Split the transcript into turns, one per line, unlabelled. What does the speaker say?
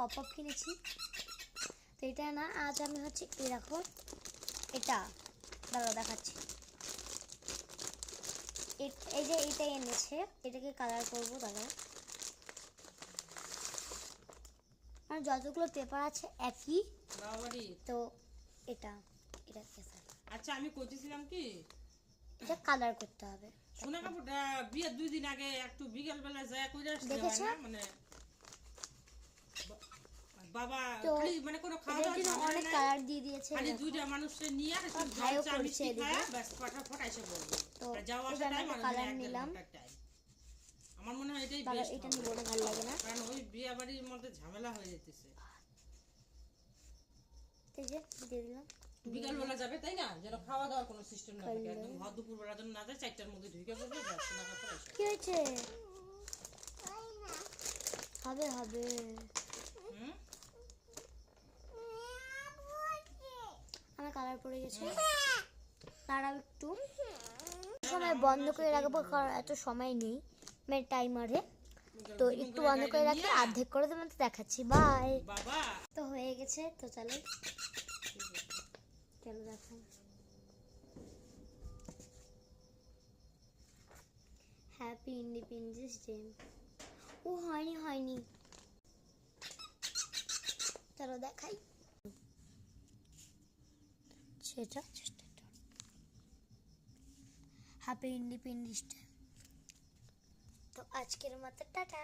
Pop up কিনেছি। তো এটা না, আজ আমি হচ্ছে এরকম এটা দাঁড়াও দেখাচ্ছি। এই যে এইটা এনেছে, এটাকে কালার করবো। দাঁড়াও, আর যতগুলো পেপার আছে একই, তো এটা এটা
আচ্ছা আমি কইতেছিলাম কি,
এটা কালার করতে হবে।
সোনা কাপড়টা বিয়ের 2 দিন আগে একটু বিকেল বেলা যায় কইরা আসতে হয় না, মানে বাবা খালি মানে কোনো খাওয়া দাওয়া
জন্য অনেক কালার দিয়ে দিয়েছে।
খালি দুইটা মানুষকে নিয়ে আর একটু
ভাইও
চা
করছে
মিষ্টি
এদিকে।
খায় বাস ফটাফট এসে বলবো।
তো
যাওয়া আসা টাইম আর
কালার
এক
নিলাম।
টাইম আমার মনে হয় এটাই
দাঁড়াও,
বেস্ট
এটা
হবে,
নিব না, ভালো লাগে না।
কারণ ওই বিয়ে বাড়ির মধ্যে ঝামেলা হয়ে যেতেছে।
এই যে দিয়ে দিলাম।
বিকাল বেলা যাবে তাই না, যেন খাওয়া দাওয়ার কোনো সিস্টেম না থাকে, একদম ঘর দুপুর বেলা যেন না যায়, 4টার মধ্যে ঢুকে পড়বে বাস সোনা কাপড় এসে।
কি হয়েছে? হবে হবে। আমার কালার পড়ে গেছে, দাঁড়াও একটু সময় বন্ধ করে রাখবো, কারণ এত সময় নেই মানে টাইমারে। তো একটু বন্ধ করে রাখি, অর্ধেক করে তোমার দেখাচ্ছি। বাই।
বাবা
তো হয়ে গেছে, তো চলো চলো দেখো। Happy independence day. ও হয়নি হয়নি, চলো দেখাই সেটা। Happy independence day. তো আজকের মতো টাটা।